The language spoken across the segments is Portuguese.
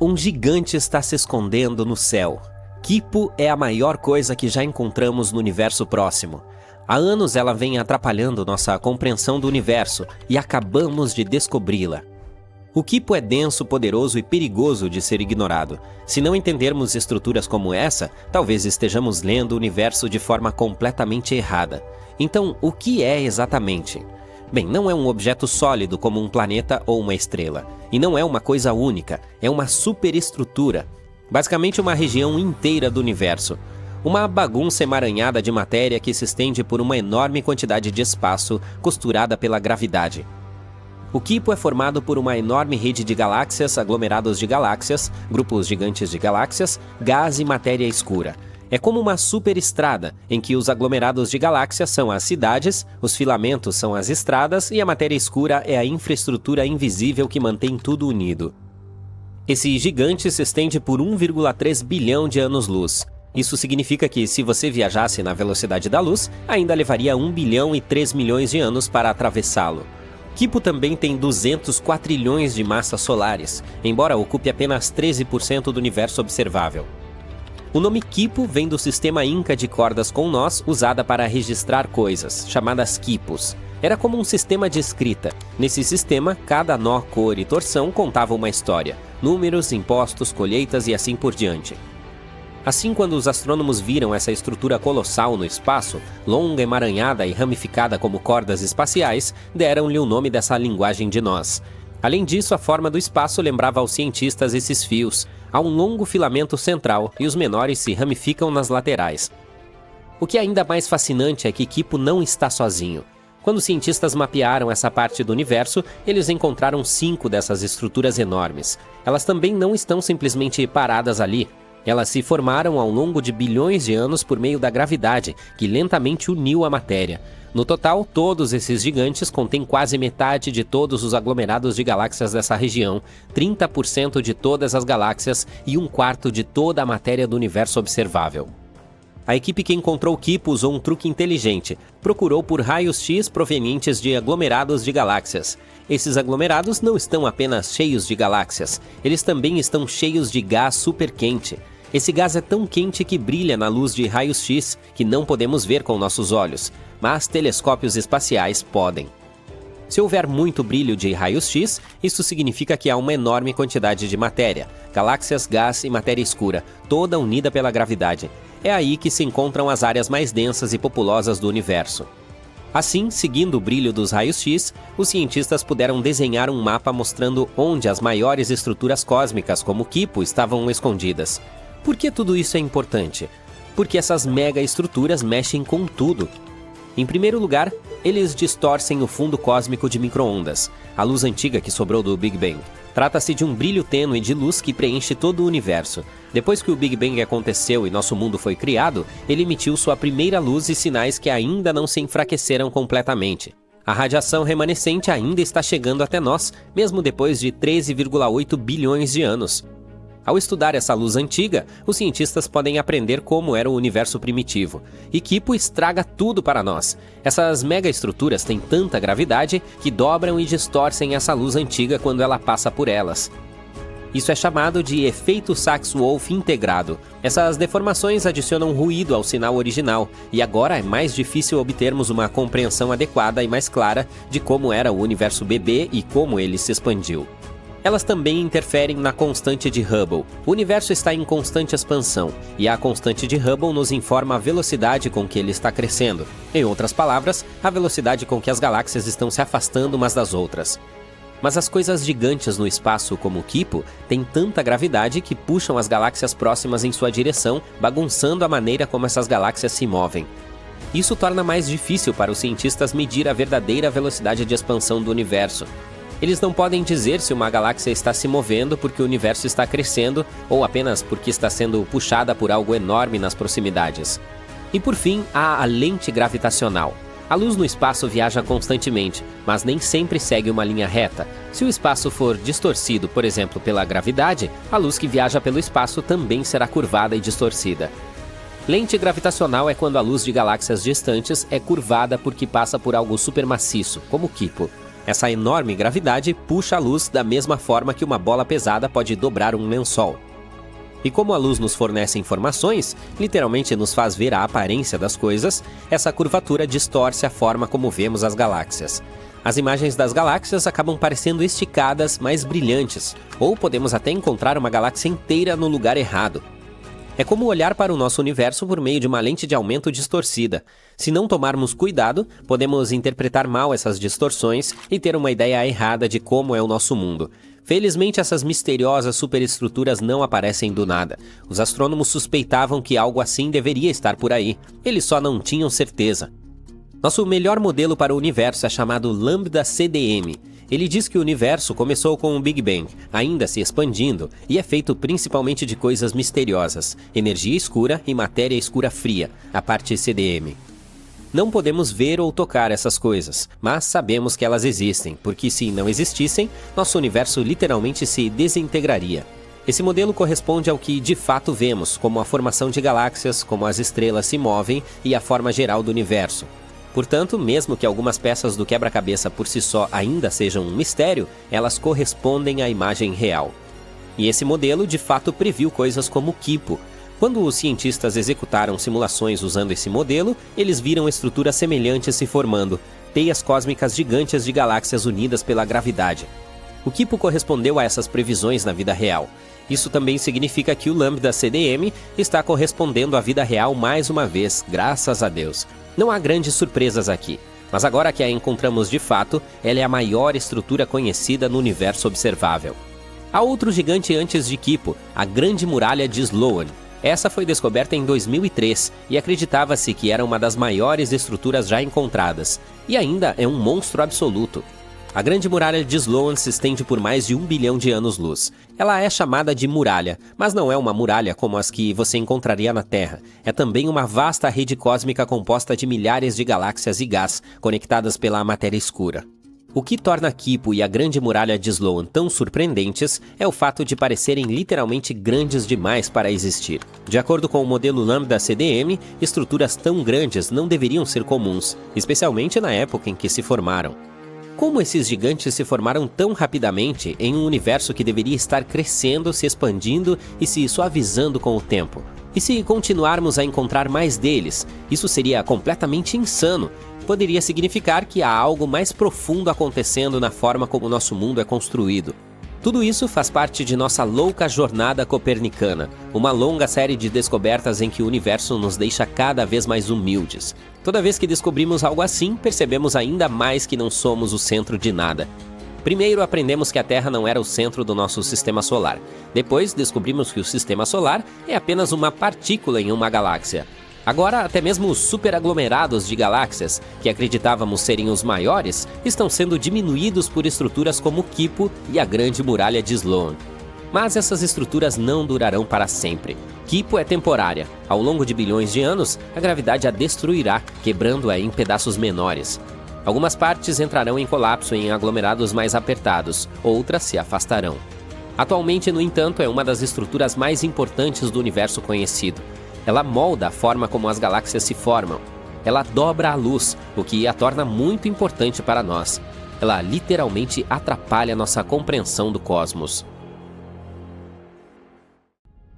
Um gigante está se escondendo no céu. Kipo é a maior coisa que já encontramos no universo próximo. Há anos ela vem atrapalhando nossa compreensão do universo e acabamos de descobri-la. O Kipo é denso, poderoso e perigoso de ser ignorado. Se não entendermos estruturas como essa, talvez estejamos lendo o universo de forma completamente errada. Então, o que é exatamente? Bem, não é um objeto sólido como um planeta ou uma estrela. E não é uma coisa única, é uma superestrutura. Basicamente uma região inteira do universo. Uma bagunça emaranhada de matéria que se estende por uma enorme quantidade de espaço costurada pela gravidade. O Kipo é formado por uma enorme rede de galáxias, aglomerados de galáxias, grupos gigantes de galáxias, gás e matéria escura. É como uma superestrada, em que os aglomerados de galáxias são as cidades, os filamentos são as estradas e a matéria escura é a infraestrutura invisível que mantém tudo unido. Esse gigante se estende por 1,3 bilhão de anos-luz. Isso significa que, se você viajasse na velocidade da luz, ainda levaria 1 bilhão e 3 milhões de anos para atravessá-lo. Kipo também tem 200 quatrilhões de massas solares, embora ocupe apenas 13% do universo observável. O nome Kipo vem do sistema Inca de cordas com nós usada para registrar coisas, chamadas quipos. Era como um sistema de escrita. Nesse sistema, cada nó, cor e torção contava uma história, números, impostos, colheitas e assim por diante. Assim, quando os astrônomos viram essa estrutura colossal no espaço, longa, emaranhada e ramificada como cordas espaciais, deram-lhe o nome dessa linguagem de nós. Além disso, a forma do espaço lembrava aos cientistas esses fios. Há um longo filamento central e os menores se ramificam nas laterais. O que é ainda mais fascinante é que Kipo não está sozinho. Quando os cientistas mapearam essa parte do universo, eles encontraram 5 dessas estruturas enormes. Elas também não estão simplesmente paradas ali. Elas se formaram ao longo de bilhões de anos por meio da gravidade, que lentamente uniu a matéria. No total, todos esses gigantes contêm quase metade de todos os aglomerados de galáxias dessa região, 30% de todas as galáxias e 1/4 de toda a matéria do universo observável. A equipe que encontrou Kipo usou um truque inteligente. Procurou por raios X provenientes de aglomerados de galáxias. Esses aglomerados não estão apenas cheios de galáxias, eles também estão cheios de gás superquente. Esse gás é tão quente que brilha na luz de raios X que não podemos ver com nossos olhos, mas telescópios espaciais podem. Se houver muito brilho de raios X, isso significa que há uma enorme quantidade de matéria, galáxias, gás e matéria escura, toda unida pela gravidade. É aí que se encontram as áreas mais densas e populosas do universo. Assim, seguindo o brilho dos raios X, os cientistas puderam desenhar um mapa mostrando onde as maiores estruturas cósmicas, como Kipo, estavam escondidas. Por que tudo isso é importante? Porque essas mega estruturas mexem com tudo. Em primeiro lugar, eles distorcem o fundo cósmico de micro-ondas, a luz antiga que sobrou do Big Bang. Trata-se de um brilho tênue de luz que preenche todo o universo. Depois que o Big Bang aconteceu e nosso mundo foi criado, ele emitiu sua primeira luz e sinais que ainda não se enfraqueceram completamente. A radiação remanescente ainda está chegando até nós, mesmo depois de 13,8 bilhões de anos. Ao estudar essa luz antiga, os cientistas podem aprender como era o universo primitivo. E Kipo estraga tudo para nós. Essas megaestruturas têm tanta gravidade que dobram e distorcem essa luz antiga quando ela passa por elas. Isso é chamado de efeito Sachs-Wolfe integrado. Essas deformações adicionam ruído ao sinal original, e agora é mais difícil obtermos uma compreensão adequada e mais clara de como era o universo bebê e como ele se expandiu. Elas também interferem na constante de Hubble. O universo está em constante expansão, e a constante de Hubble nos informa a velocidade com que ele está crescendo. Em outras palavras, a velocidade com que as galáxias estão se afastando umas das outras. Mas as coisas gigantes no espaço, como o Kipo, têm tanta gravidade que puxam as galáxias próximas em sua direção, bagunçando a maneira como essas galáxias se movem. Isso torna mais difícil para os cientistas medir a verdadeira velocidade de expansão do universo. Eles não podem dizer se uma galáxia está se movendo porque o universo está crescendo ou apenas porque está sendo puxada por algo enorme nas proximidades. E por fim, há a lente gravitacional. A luz no espaço viaja constantemente, mas nem sempre segue uma linha reta. Se o espaço for distorcido, por exemplo, pela gravidade, a luz que viaja pelo espaço também será curvada e distorcida. Lente gravitacional é quando a luz de galáxias distantes é curvada porque passa por algo supermaciço, como Kipo. Essa enorme gravidade puxa a luz da mesma forma que uma bola pesada pode dobrar um lençol. E como a luz nos fornece informações, literalmente nos faz ver a aparência das coisas, essa curvatura distorce a forma como vemos as galáxias. As imagens das galáxias acabam parecendo esticadas, mais brilhantes, ou podemos até encontrar uma galáxia inteira no lugar errado. É como olhar para o nosso universo por meio de uma lente de aumento distorcida. Se não tomarmos cuidado, podemos interpretar mal essas distorções e ter uma ideia errada de como é o nosso mundo. Felizmente, essas misteriosas superestruturas não aparecem do nada. Os astrônomos suspeitavam que algo assim deveria estar por aí. Eles só não tinham certeza. Nosso melhor modelo para o universo é chamado Lambda CDM. Ele diz que o universo começou com o Big Bang, ainda se expandindo, e é feito principalmente de coisas misteriosas, energia escura e matéria escura fria, a parte CDM. Não podemos ver ou tocar essas coisas, mas sabemos que elas existem, porque se não existissem, nosso universo literalmente se desintegraria. Esse modelo corresponde ao que de fato vemos, como a formação de galáxias, como as estrelas se movem e a forma geral do universo. Portanto, mesmo que algumas peças do quebra-cabeça por si só ainda sejam um mistério, elas correspondem à imagem real. E esse modelo de fato previu coisas como o Kipo. Quando os cientistas executaram simulações usando esse modelo, eles viram estruturas semelhantes se formando, teias cósmicas gigantes de galáxias unidas pela gravidade. O Kipo correspondeu a essas previsões na vida real. Isso também significa que o Lambda CDM está correspondendo à vida real mais uma vez, graças a Deus. Não há grandes surpresas aqui, mas agora que a encontramos de fato, ela é a maior estrutura conhecida no universo observável. Há outro gigante antes de Kipo, a Grande Muralha de Sloan. Essa foi descoberta em 2003 e acreditava-se que era uma das maiores estruturas já encontradas, e ainda é um monstro absoluto. A Grande Muralha de Sloan se estende por mais de 1 bilhão de anos-luz. Ela é chamada de muralha, mas não é uma muralha como as que você encontraria na Terra. É também uma vasta rede cósmica composta de milhares de galáxias e gás, conectadas pela matéria escura. O que torna Kipo e a Grande Muralha de Sloan tão surpreendentes é o fato de parecerem literalmente grandes demais para existir. De acordo com o modelo Lambda CDM, estruturas tão grandes não deveriam ser comuns, especialmente na época em que se formaram. Como esses gigantes se formaram tão rapidamente em um universo que deveria estar crescendo, se expandindo e se suavizando com o tempo? E se continuarmos a encontrar mais deles, isso seria completamente insano. Poderia significar que há algo mais profundo acontecendo na forma como nosso mundo é construído. Tudo isso faz parte de nossa louca jornada copernicana, uma longa série de descobertas em que o universo nos deixa cada vez mais humildes. Toda vez que descobrimos algo assim, percebemos ainda mais que não somos o centro de nada. Primeiro, aprendemos que a Terra não era o centro do nosso sistema solar. Depois, descobrimos que o sistema solar é apenas uma partícula em uma galáxia. Agora, até mesmo os superaglomerados de galáxias, que acreditávamos serem os maiores, estão sendo diminuídos por estruturas como Kipo e a Grande Muralha de Sloan. Mas essas estruturas não durarão para sempre. Kipo é temporária. Ao longo de bilhões de anos, a gravidade a destruirá, quebrando-a em pedaços menores. Algumas partes entrarão em colapso em aglomerados mais apertados, outras se afastarão. Atualmente, no entanto, é uma das estruturas mais importantes do universo conhecido. Ela molda a forma como as galáxias se formam. Ela dobra a luz, o que a torna muito importante para nós. Ela literalmente atrapalha nossa compreensão do cosmos.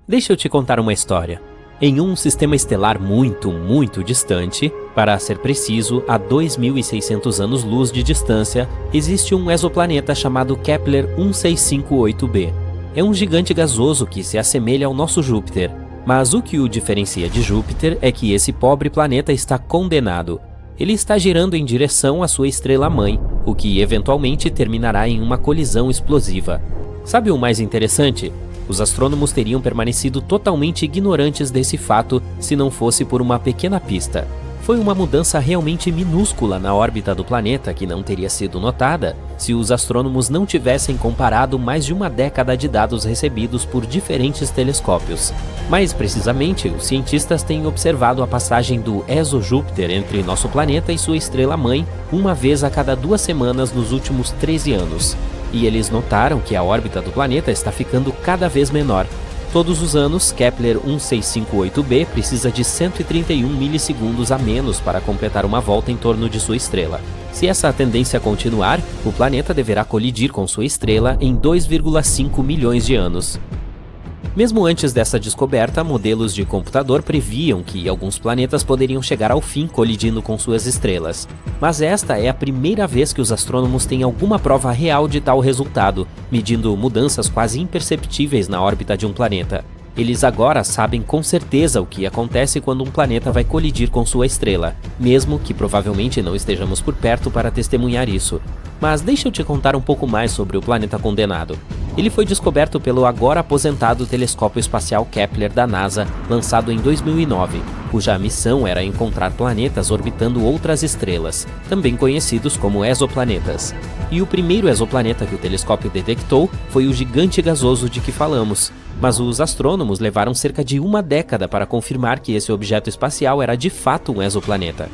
Deixa eu te contar uma história. Em um sistema estelar muito, muito distante, para ser preciso, a 2.600 anos-luz de distância, existe um exoplaneta chamado Kepler 1658b. É um gigante gasoso que se assemelha ao nosso Júpiter. Mas o que o diferencia de Júpiter é que esse pobre planeta está condenado. Ele está girando em direção à sua estrela-mãe, o que eventualmente terminará em uma colisão explosiva. Sabe o mais interessante? Os astrônomos teriam permanecido totalmente ignorantes desse fato se não fosse por uma pequena pista. Foi uma mudança realmente minúscula na órbita do planeta que não teria sido notada se os astrônomos não tivessem comparado mais de uma década de dados recebidos por diferentes telescópios. Mais precisamente, os cientistas têm observado a passagem do exo-Júpiter entre nosso planeta e sua estrela-mãe uma vez a cada 2 semanas nos últimos 13 anos. E eles notaram que a órbita do planeta está ficando cada vez menor. Todos os anos, Kepler 1658b precisa de 131 milissegundos a menos para completar uma volta em torno de sua estrela. Se essa tendência continuar, o planeta deverá colidir com sua estrela em 2,5 milhões de anos. Mesmo antes dessa descoberta, modelos de computador previam que alguns planetas poderiam chegar ao fim colidindo com suas estrelas. Mas esta é a primeira vez que os astrônomos têm alguma prova real de tal resultado, medindo mudanças quase imperceptíveis na órbita de um planeta. Eles agora sabem com certeza o que acontece quando um planeta vai colidir com sua estrela, mesmo que provavelmente não estejamos por perto para testemunhar isso. Mas deixa eu te contar um pouco mais sobre o planeta condenado. Ele foi descoberto pelo agora aposentado telescópio espacial Kepler da NASA, lançado em 2009, cuja missão era encontrar planetas orbitando outras estrelas, também conhecidos como exoplanetas. E o primeiro exoplaneta que o telescópio detectou foi o gigante gasoso de que falamos, mas os astrônomos levaram cerca de uma década para confirmar que esse objeto espacial era de fato um exoplaneta.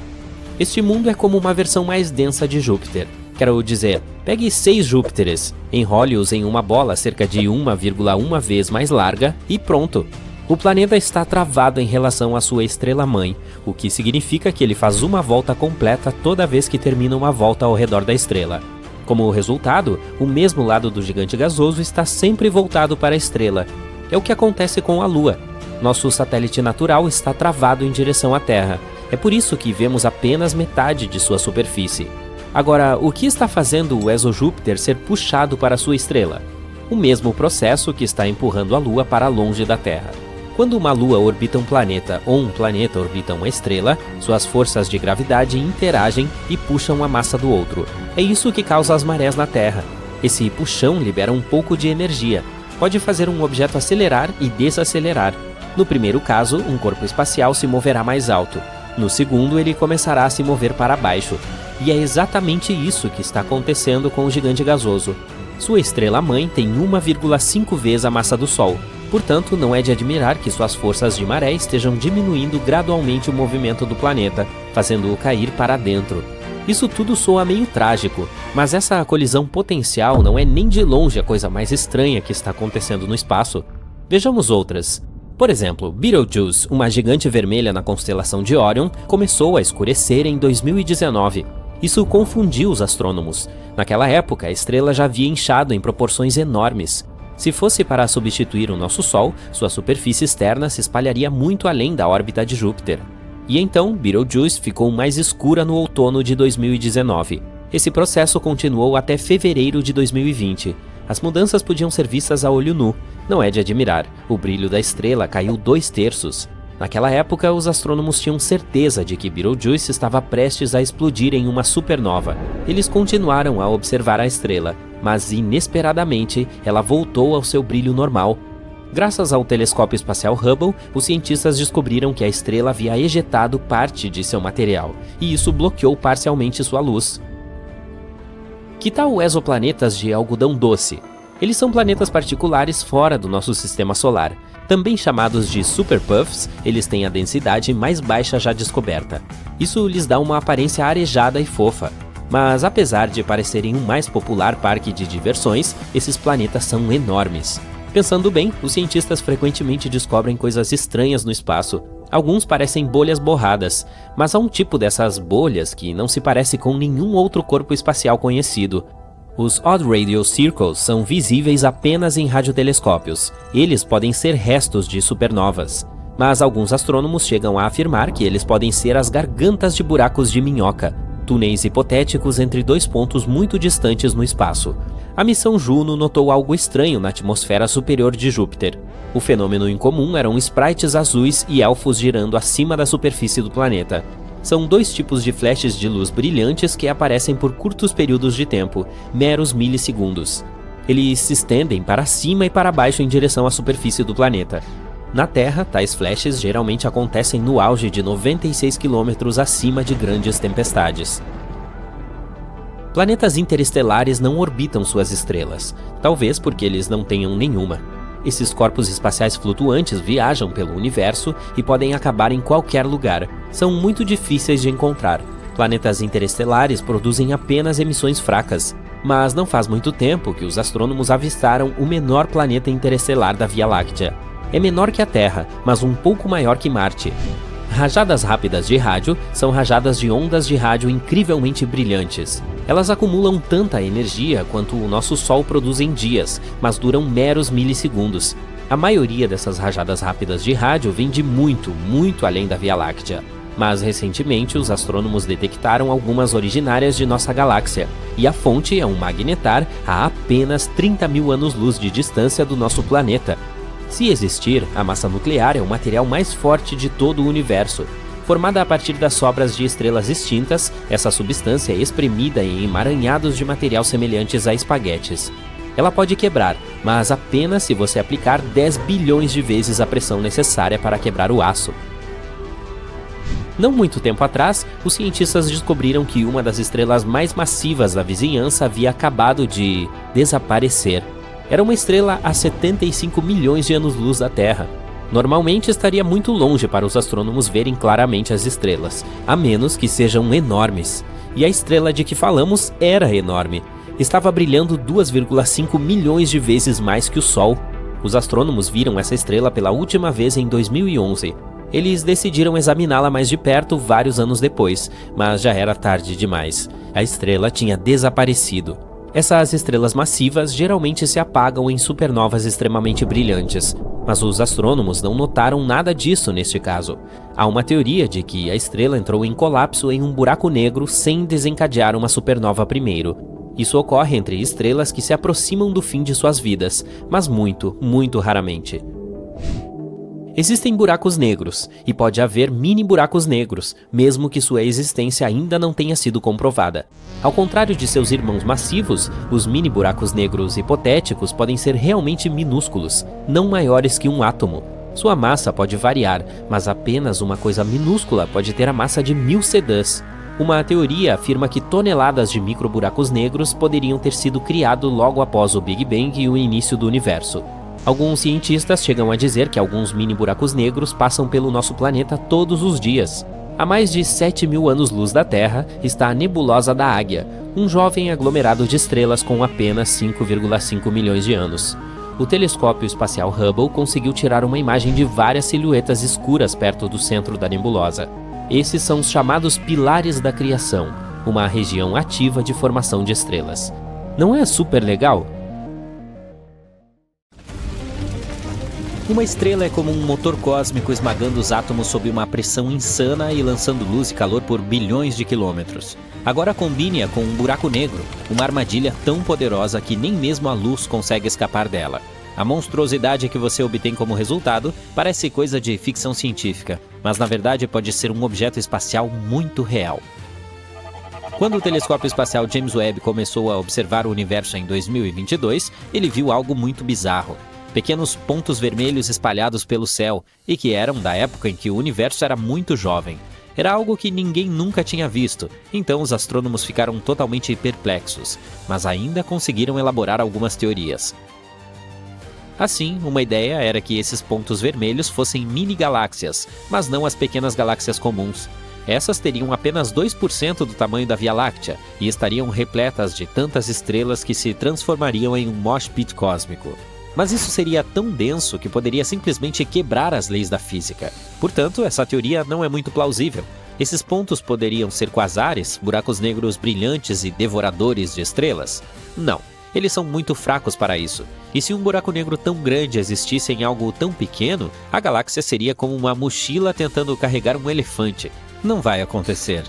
Este mundo é como uma versão mais densa de Júpiter. Quero dizer, pegue 6 Júpiteres, enrole-os em uma bola cerca de 1,1 vez mais larga e pronto! O planeta está travado em relação à sua estrela-mãe, o que significa que ele faz uma volta completa toda vez que termina uma volta ao redor da estrela. Como resultado, o mesmo lado do gigante gasoso está sempre voltado para a estrela. É o que acontece com a Lua. Nosso satélite natural está travado em direção à Terra. É por isso que vemos apenas metade de sua superfície. Agora, o que está fazendo o exojúpiter ser puxado para sua estrela? O mesmo processo que está empurrando a Lua para longe da Terra. Quando uma Lua orbita um planeta ou um planeta orbita uma estrela, suas forças de gravidade interagem e puxam a massa do outro. É isso que causa as marés na Terra. Esse puxão libera um pouco de energia. Pode fazer um objeto acelerar e desacelerar. No primeiro caso, um corpo espacial se moverá mais alto. No segundo, ele começará a se mover para baixo. E é exatamente isso que está acontecendo com o gigante gasoso. Sua estrela-mãe tem 1,5 vezes a massa do Sol. Portanto, não é de admirar que suas forças de maré estejam diminuindo gradualmente o movimento do planeta, fazendo-o cair para dentro. Isso tudo soa meio trágico, mas essa colisão potencial não é nem de longe a coisa mais estranha que está acontecendo no espaço. Vejamos outras. Por exemplo, Betelgeuse, uma gigante vermelha na constelação de Órion, começou a escurecer em 2019. Isso confundiu os astrônomos. Naquela época, a estrela já havia inchado em proporções enormes. Se fosse para substituir o nosso Sol, sua superfície externa se espalharia muito além da órbita de Júpiter. E então, Betelgeuse ficou mais escura no outono de 2019. Esse processo continuou até fevereiro de 2020. As mudanças podiam ser vistas a olho nu. Não é de admirar, o brilho da estrela caiu 2/3. Naquela época, os astrônomos tinham certeza de que Betelgeuse estava prestes a explodir em uma supernova. Eles continuaram a observar a estrela, mas inesperadamente ela voltou ao seu brilho normal. Graças ao telescópio espacial Hubble, os cientistas descobriram que a estrela havia ejetado parte de seu material, e isso bloqueou parcialmente sua luz. Que tal exoplanetas de algodão doce? Eles são planetas particulares fora do nosso sistema solar. Também chamados de superpuffs, eles têm a densidade mais baixa já descoberta. Isso lhes dá uma aparência arejada e fofa. Mas apesar de parecerem um mais popular parque de diversões, esses planetas são enormes. Pensando bem, os cientistas frequentemente descobrem coisas estranhas no espaço. Alguns parecem bolhas borradas, mas há um tipo dessas bolhas que não se parece com nenhum outro corpo espacial conhecido. Os Odd Radio Circles são visíveis apenas em radiotelescópios. Eles podem ser restos de supernovas. Mas alguns astrônomos chegam a afirmar que eles podem ser as gargantas de buracos de minhoca, túneis hipotéticos entre dois pontos muito distantes no espaço. A missão Juno notou algo estranho na atmosfera superior de Júpiter. O fenômeno incomum eram sprites azuis e elfos girando acima da superfície do planeta. São dois tipos de flashes de luz brilhantes que aparecem por curtos períodos de tempo, meros milissegundos. Eles se estendem para cima e para baixo em direção à superfície do planeta. Na Terra, tais flashes geralmente acontecem no auge de 96 km acima de grandes tempestades. Planetas interestelares não orbitam suas estrelas, talvez porque eles não tenham nenhuma. Esses corpos espaciais flutuantes viajam pelo universo e podem acabar em qualquer lugar. São muito difíceis de encontrar. Planetas interestelares produzem apenas emissões fracas, mas não faz muito tempo que os astrônomos avistaram o menor planeta interestelar da Via Láctea. É menor que a Terra, mas um pouco maior que Marte. Rajadas rápidas de rádio são rajadas de ondas de rádio incrivelmente brilhantes. Elas acumulam tanta energia quanto o nosso Sol produz em dias, mas duram meros milissegundos. A maioria dessas rajadas rápidas de rádio vem de muito, muito além da Via Láctea. Mas recentemente os astrônomos detectaram algumas originárias de nossa galáxia, e a fonte é um magnetar a apenas 30 mil anos-luz de distância do nosso planeta. Se existir, a massa nuclear é o material mais forte de todo o universo. Formada a partir das sobras de estrelas extintas, essa substância é espremida em emaranhados de material semelhantes a espaguetes. Ela pode quebrar, mas apenas se você aplicar 10 bilhões de vezes a pressão necessária para quebrar o aço. Não muito tempo atrás, os cientistas descobriram que uma das estrelas mais massivas da vizinhança havia acabado de desaparecer. Era uma estrela a 75 milhões de anos-luz da Terra. Normalmente estaria muito longe para os astrônomos verem claramente as estrelas, a menos que sejam enormes. E a estrela de que falamos era enorme. Estava brilhando 2,5 milhões de vezes mais que o Sol. Os astrônomos viram essa estrela pela última vez em 2011. Eles decidiram examiná-la mais de perto vários anos depois, mas já era tarde demais. A estrela tinha desaparecido. Essas estrelas massivas geralmente se apagam em supernovas extremamente brilhantes, mas os astrônomos não notaram nada disso neste caso. Há uma teoria de que a estrela entrou em colapso em um buraco negro sem desencadear uma supernova primeiro. Isso ocorre entre estrelas que se aproximam do fim de suas vidas, mas muito, muito raramente. Existem buracos negros, e pode haver mini buracos negros, mesmo que sua existência ainda não tenha sido comprovada. Ao contrário de seus irmãos massivos, os mini buracos negros hipotéticos podem ser realmente minúsculos, não maiores que um átomo. Sua massa pode variar, mas apenas uma coisa minúscula pode ter a massa de 1000 sedãs. Uma teoria afirma que toneladas de microburacos negros poderiam ter sido criados logo após o Big Bang e o início do universo. Alguns cientistas chegam a dizer que alguns mini-buracos negros passam pelo nosso planeta todos os dias. A mais de 7 mil anos-luz da Terra está a Nebulosa da Águia, um jovem aglomerado de estrelas com apenas 5,5 milhões de anos. O telescópio espacial Hubble conseguiu tirar uma imagem de várias silhuetas escuras perto do centro da nebulosa. Esses são os chamados pilares da criação, uma região ativa de formação de estrelas. Não é super legal? Uma estrela é como um motor cósmico esmagando os átomos sob uma pressão insana e lançando luz e calor por bilhões de quilômetros. Agora combine-a com um buraco negro, uma armadilha tão poderosa que nem mesmo a luz consegue escapar dela. A monstruosidade que você obtém como resultado parece coisa de ficção científica, mas na verdade pode ser um objeto espacial muito real. Quando o telescópio espacial James Webb começou a observar o universo em 2022, ele viu algo muito bizarro. Pequenos pontos vermelhos espalhados pelo céu, e que eram da época em que o universo era muito jovem. Era algo que ninguém nunca tinha visto, então os astrônomos ficaram totalmente perplexos, mas ainda conseguiram elaborar algumas teorias. Assim, uma ideia era que esses pontos vermelhos fossem mini-galáxias, mas não as pequenas galáxias comuns. Essas teriam apenas 2% do tamanho da Via Láctea e estariam repletas de tantas estrelas que se transformariam em um mosh pit cósmico. Mas isso seria tão denso que poderia simplesmente quebrar as leis da física. Portanto, essa teoria não é muito plausível. Esses pontos poderiam ser quasares, buracos negros brilhantes e devoradores de estrelas? Não, eles são muito fracos para isso. E se um buraco negro tão grande existisse em algo tão pequeno, a galáxia seria como uma mochila tentando carregar um elefante. Não vai acontecer.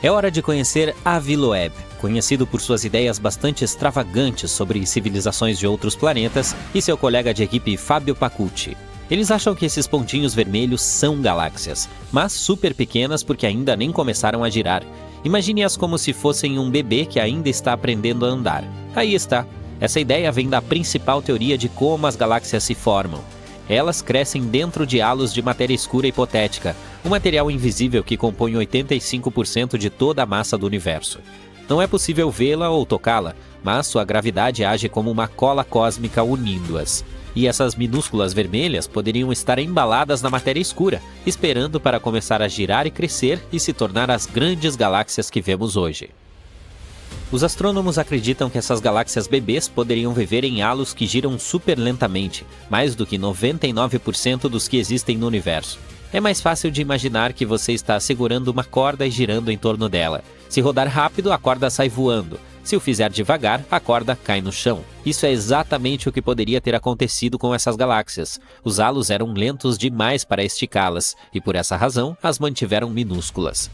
É hora de conhecer Avi Loeb, conhecido por suas ideias bastante extravagantes sobre civilizações de outros planetas, e seu colega de equipe Fábio Pacucci. Eles acham que esses pontinhos vermelhos são galáxias, mas super pequenas porque ainda nem começaram a girar. Imagine-as como se fossem um bebê que ainda está aprendendo a andar. Aí está. Essa ideia vem da principal teoria de como as galáxias se formam. Elas crescem dentro de halos de matéria escura hipotética, um material invisível que compõe 85% de toda a massa do universo. Não é possível vê-la ou tocá-la, mas sua gravidade age como uma cola cósmica unindo-as. E essas minúsculas vermelhas poderiam estar embaladas na matéria escura, esperando para começar a girar e crescer e se tornar as grandes galáxias que vemos hoje. Os astrônomos acreditam que essas galáxias bebês poderiam viver em halos que giram super lentamente, mais do que 99% dos que existem no universo. É mais fácil de imaginar que você está segurando uma corda e girando em torno dela. Se rodar rápido, a corda sai voando. Se o fizer devagar, a corda cai no chão. Isso é exatamente o que poderia ter acontecido com essas galáxias. Os halos eram lentos demais para esticá-las, e por essa razão, as mantiveram minúsculas.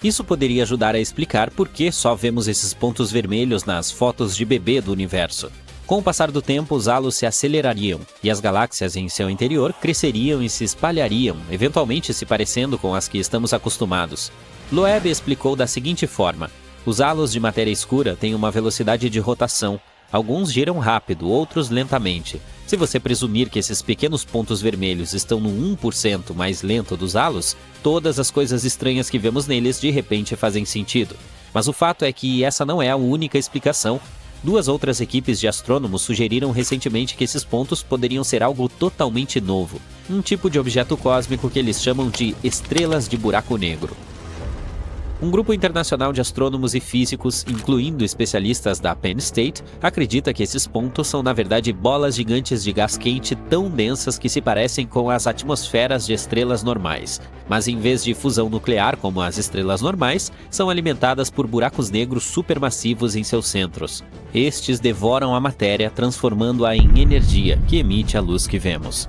Isso poderia ajudar a explicar por que só vemos esses pontos vermelhos nas fotos de bebê do universo. Com o passar do tempo, os halos se acelerariam, e as galáxias em seu interior cresceriam e se espalhariam, eventualmente se parecendo com as que estamos acostumados. Loeb explicou da seguinte forma: os halos de matéria escura têm uma velocidade de rotação. Alguns giram rápido, outros lentamente. Se você presumir que esses pequenos pontos vermelhos estão no 1% mais lento dos halos, todas as coisas estranhas que vemos neles de repente fazem sentido. Mas o fato é que essa não é a única explicação. Duas outras equipes de astrônomos sugeriram recentemente que esses pontos poderiam ser algo totalmente novo, um tipo de objeto cósmico que eles chamam de estrelas de buraco negro. Um grupo internacional de astrônomos e físicos, incluindo especialistas da Penn State, acredita que esses pontos são na verdade bolas gigantes de gás quente tão densas que se parecem com as atmosferas de estrelas normais, mas em vez de fusão nuclear como as estrelas normais, são alimentadas por buracos negros supermassivos em seus centros. Estes devoram a matéria, transformando-a em energia, que emite a luz que vemos.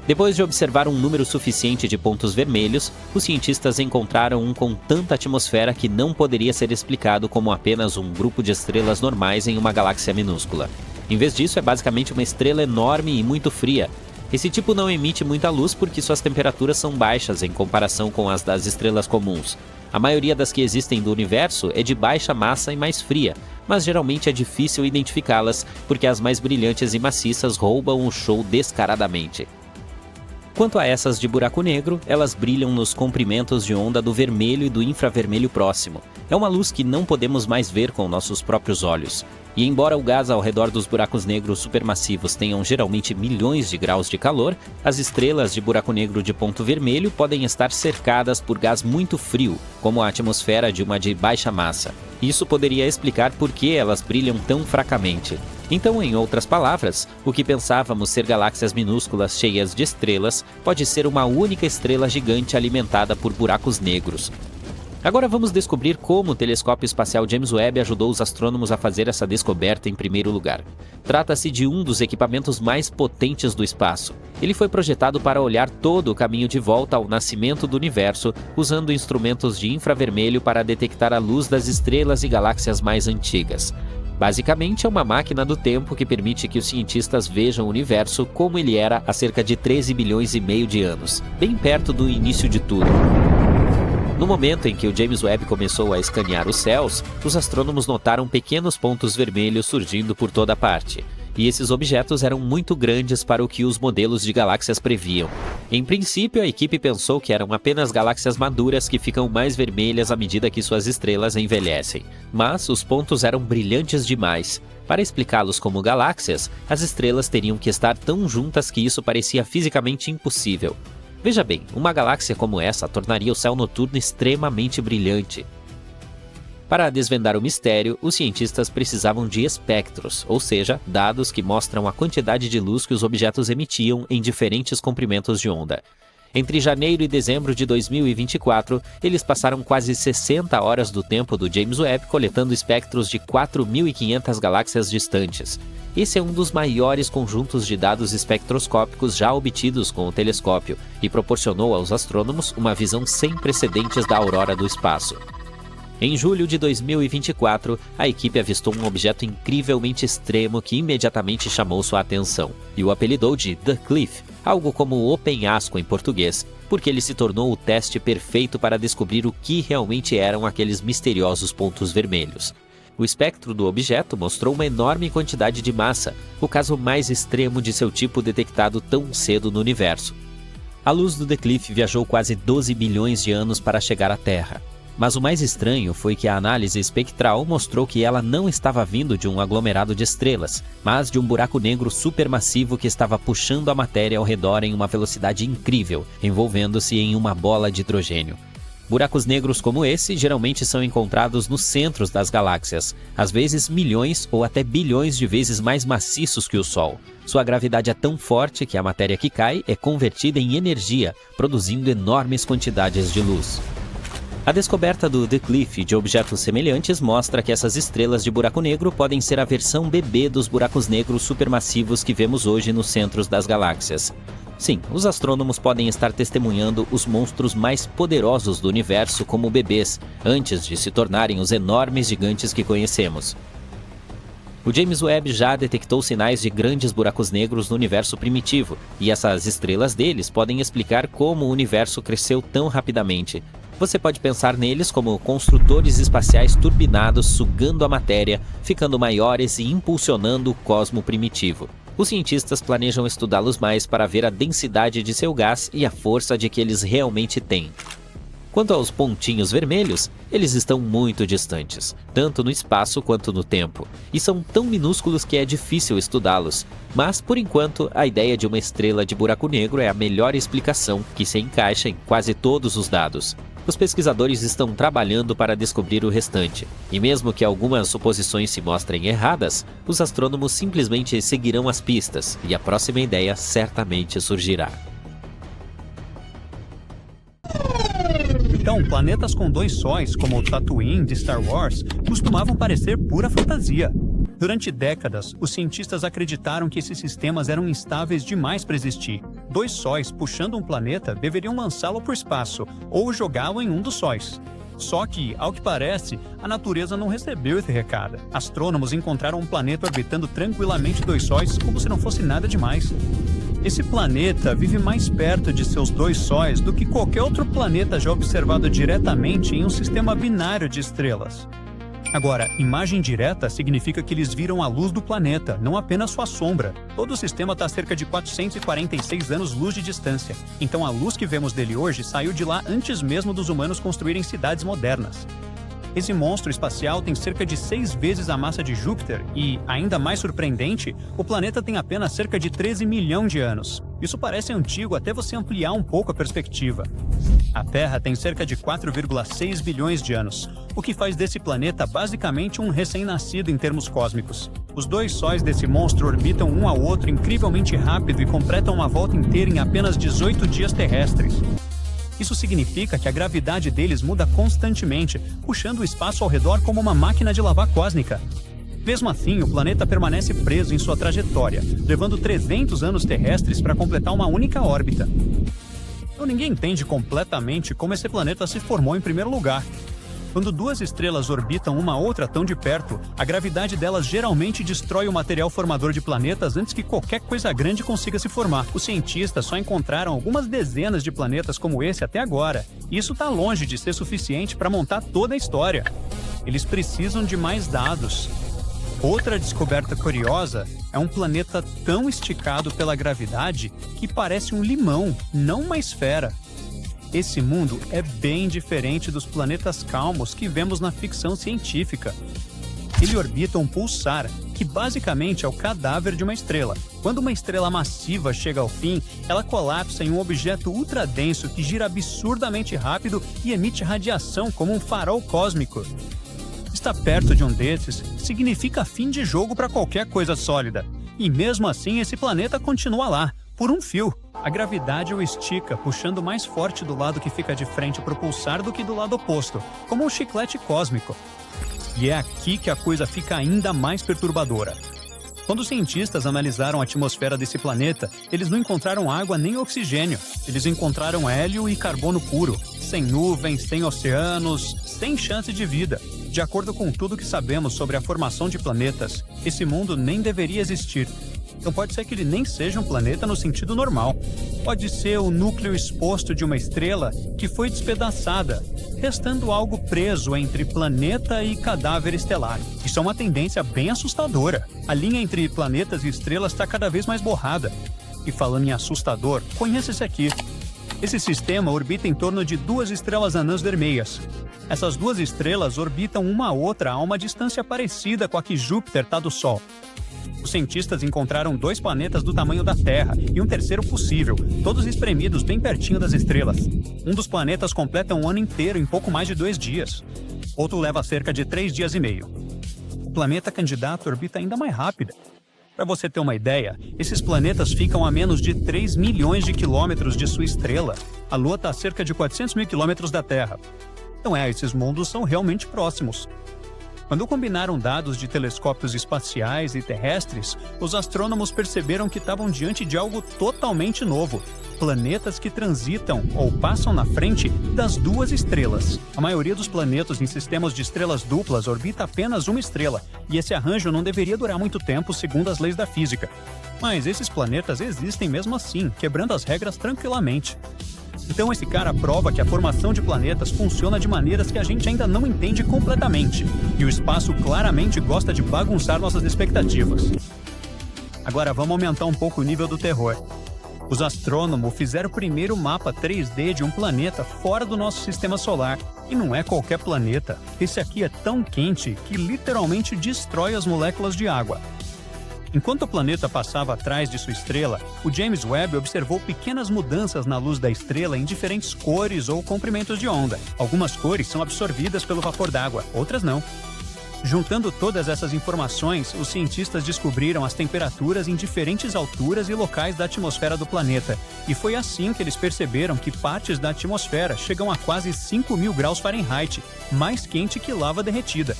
Depois de observar um número suficiente de pontos vermelhos, os cientistas encontraram um com tanta atmosfera que não poderia ser explicado como apenas um grupo de estrelas normais em uma galáxia minúscula. Em vez disso, é basicamente uma estrela enorme e muito fria. Esse tipo não emite muita luz porque suas temperaturas são baixas em comparação com as das estrelas comuns. A maioria das que existem do universo é de baixa massa e mais fria, mas geralmente é difícil identificá-las porque as mais brilhantes e maciças roubam o show descaradamente. Quanto a essas de buraco negro, elas brilham nos comprimentos de onda do vermelho e do infravermelho próximo. É uma luz que não podemos mais ver com nossos próprios olhos. E embora o gás ao redor dos buracos negros supermassivos tenham geralmente milhões de graus de calor, as estrelas de buraco negro de ponto vermelho podem estar cercadas por gás muito frio, como a atmosfera de uma de baixa massa. Isso poderia explicar por que elas brilham tão fracamente. Então, em outras palavras, o que pensávamos ser galáxias minúsculas cheias de estrelas pode ser uma única estrela gigante alimentada por buracos negros. Agora vamos descobrir como o telescópio espacial James Webb ajudou os astrônomos a fazer essa descoberta em primeiro lugar. Trata-se de um dos equipamentos mais potentes do espaço. Ele foi projetado para olhar todo o caminho de volta ao nascimento do universo, usando instrumentos de infravermelho para detectar a luz das estrelas e galáxias mais antigas. Basicamente, é uma máquina do tempo que permite que os cientistas vejam o universo como ele era há cerca de 13 bilhões e meio de anos, bem perto do início de tudo. No momento em que o James Webb começou a escanear os céus, os astrônomos notaram pequenos pontos vermelhos surgindo por toda parte. E esses objetos eram muito grandes para o que os modelos de galáxias previam. Em princípio, a equipe pensou que eram apenas galáxias maduras que ficam mais vermelhas à medida que suas estrelas envelhecem. Mas os pontos eram brilhantes demais. Para explicá-los como galáxias, as estrelas teriam que estar tão juntas que isso parecia fisicamente impossível. Veja bem, uma galáxia como essa tornaria o céu noturno extremamente brilhante. Para desvendar o mistério, os cientistas precisavam de espectros, ou seja, dados que mostram a quantidade de luz que os objetos emitiam em diferentes comprimentos de onda. Entre janeiro e dezembro de 2024, eles passaram quase 60 horas do tempo do James Webb coletando espectros de 4.500 galáxias distantes. Esse é um dos maiores conjuntos de dados espectroscópicos já obtidos com o telescópio e proporcionou aos astrônomos uma visão sem precedentes da aurora do espaço. Em julho de 2024, a equipe avistou um objeto incrivelmente extremo que imediatamente chamou sua atenção, e o apelidou de The Cliff, algo como o penhasco em português, porque ele se tornou o teste perfeito para descobrir o que realmente eram aqueles misteriosos pontos vermelhos. O espectro do objeto mostrou uma enorme quantidade de massa, o caso mais extremo de seu tipo detectado tão cedo no universo. A luz do The Cliff viajou quase 12 bilhões de anos para chegar à Terra. Mas o mais estranho foi que a análise espectral mostrou que ela não estava vindo de um aglomerado de estrelas, mas de um buraco negro supermassivo que estava puxando a matéria ao redor em uma velocidade incrível, envolvendo-se em uma bola de hidrogênio. Buracos negros como esse geralmente são encontrados nos centros das galáxias, às vezes milhões ou até bilhões de vezes mais maciços que o Sol. Sua gravidade é tão forte que a matéria que cai é convertida em energia, produzindo enormes quantidades de luz. A descoberta do declive de objetos semelhantes mostra que essas estrelas de buraco negro podem ser a versão bebê dos buracos negros supermassivos que vemos hoje nos centros das galáxias. Sim, os astrônomos podem estar testemunhando os monstros mais poderosos do universo como bebês, antes de se tornarem os enormes gigantes que conhecemos. O James Webb já detectou sinais de grandes buracos negros no universo primitivo, e essas estrelas deles podem explicar como o universo cresceu tão rapidamente. Você pode pensar neles como construtores espaciais turbinados sugando a matéria, ficando maiores e impulsionando o cosmo primitivo. Os cientistas planejam estudá-los mais para ver a densidade de seu gás e a força de que eles realmente têm. Quanto aos pontinhos vermelhos, eles estão muito distantes, tanto no espaço quanto no tempo, e são tão minúsculos que é difícil estudá-los. Mas, por enquanto, a ideia de uma estrela de buraco negro é a melhor explicação que se encaixa em quase todos os dados. Os pesquisadores estão trabalhando para descobrir o restante, e mesmo que algumas suposições se mostrem erradas, os astrônomos simplesmente seguirão as pistas, e a próxima ideia certamente surgirá. Então, planetas com 2 sóis, como o Tatooine de Star Wars, costumavam parecer pura fantasia. Durante décadas, os cientistas acreditaram que esses sistemas eram instáveis demais para existir. 2 sóis puxando um planeta deveriam lançá-lo para o espaço, ou jogá-lo em um dos sóis. Só que, ao que parece, a natureza não recebeu esse recado. Astrônomos encontraram um planeta orbitando tranquilamente 2 sóis como se não fosse nada demais. Esse planeta vive mais perto de seus 2 sóis do que qualquer outro planeta já observado diretamente em um sistema binário de estrelas. Agora, imagem direta significa que eles viram a luz do planeta, não apenas sua sombra. Todo o sistema está a cerca de 446 anos-luz de distância. Então a luz que vemos dele hoje saiu de lá antes mesmo dos humanos construírem cidades modernas. Esse monstro espacial tem cerca de 6 vezes a massa de Júpiter e, ainda mais surpreendente, o planeta tem apenas cerca de 13 milhões de anos. Isso parece antigo até você ampliar um pouco a perspectiva. A Terra tem cerca de 4,6 bilhões de anos, o que faz desse planeta basicamente um recém-nascido em termos cósmicos. Os 2 sóis desse monstro orbitam um ao outro incrivelmente rápido e completam uma volta inteira em apenas 18 dias terrestres. Isso significa que a gravidade deles muda constantemente, puxando o espaço ao redor como uma máquina de lavar cósmica. Mesmo assim, o planeta permanece preso em sua trajetória, levando 300 anos terrestres para completar uma única órbita. Então ninguém entende completamente como esse planeta se formou em primeiro lugar. Quando 2 estrelas orbitam uma outra tão de perto, a gravidade delas geralmente destrói o material formador de planetas antes que qualquer coisa grande consiga se formar. Os cientistas só encontraram algumas dezenas de planetas como esse até agora, e isso está longe de ser suficiente para montar toda a história. Eles precisam de mais dados. Outra descoberta curiosa é um planeta tão esticado pela gravidade que parece um limão, não uma esfera. Esse mundo é bem diferente dos planetas calmos que vemos na ficção científica. Ele orbita um pulsar, que basicamente é o cadáver de uma estrela. Quando uma estrela massiva chega ao fim, ela colapsa em um objeto ultradenso que gira absurdamente rápido e emite radiação como um farol cósmico. Estar perto de um desses significa fim de jogo para qualquer coisa sólida. E mesmo assim, esse planeta continua lá, por um fio. A gravidade o estica, puxando mais forte do lado que fica de frente para o pulsar do que do lado oposto, como um chiclete cósmico. E é aqui que a coisa fica ainda mais perturbadora. Quando os cientistas analisaram a atmosfera desse planeta, eles não encontraram água nem oxigênio. Eles encontraram hélio e carbono puro, sem nuvens, sem oceanos, sem chance de vida. De acordo com tudo que sabemos sobre a formação de planetas, esse mundo nem deveria existir. Então pode ser que ele nem seja um planeta no sentido normal. Pode ser o núcleo exposto de uma estrela que foi despedaçada, restando algo preso entre planeta e cadáver estelar. Isso é uma tendência bem assustadora. A linha entre planetas e estrelas está cada vez mais borrada. E falando em assustador, conheça esse aqui. Esse sistema orbita em torno de 2 estrelas anãs vermelhas. Essas 2 estrelas orbitam uma a outra a uma distância parecida com a que Júpiter está do Sol. Os cientistas encontraram 2 planetas do tamanho da Terra e um terceiro possível, todos espremidos bem pertinho das estrelas. Um dos planetas completa um ano inteiro em pouco mais de 2 dias. Outro leva cerca de 3 dias e meio. O planeta candidato orbita ainda mais rápida. Para você ter uma ideia, esses planetas ficam a menos de 3 milhões de quilômetros de sua estrela. A Lua está a cerca de 400 mil quilômetros da Terra. Então esses mundos são realmente próximos. Quando combinaram dados de telescópios espaciais e terrestres, os astrônomos perceberam que estavam diante de algo totalmente novo. Planetas que transitam ou passam na frente das 2 estrelas. A maioria dos planetas em sistemas de estrelas duplas orbita apenas uma estrela, e esse arranjo não deveria durar muito tempo segundo as leis da física. Mas esses planetas existem mesmo assim, quebrando as regras tranquilamente. Então esse cara prova que a formação de planetas funciona de maneiras que a gente ainda não entende completamente, e o espaço claramente gosta de bagunçar nossas expectativas. Agora vamos aumentar um pouco o nível do terror. Os astrônomos fizeram o primeiro mapa 3D de um planeta fora do nosso sistema solar. E não é qualquer planeta. Esse aqui é tão quente que literalmente destrói as moléculas de água. Enquanto o planeta passava atrás de sua estrela, o James Webb observou pequenas mudanças na luz da estrela em diferentes cores ou comprimentos de onda. Algumas cores são absorvidas pelo vapor d'água, outras não. Juntando todas essas informações, os cientistas descobriram as temperaturas em diferentes alturas e locais da atmosfera do planeta. E foi assim que eles perceberam que partes da atmosfera chegam a quase 5.000 graus Fahrenheit, mais quente que lava derretida.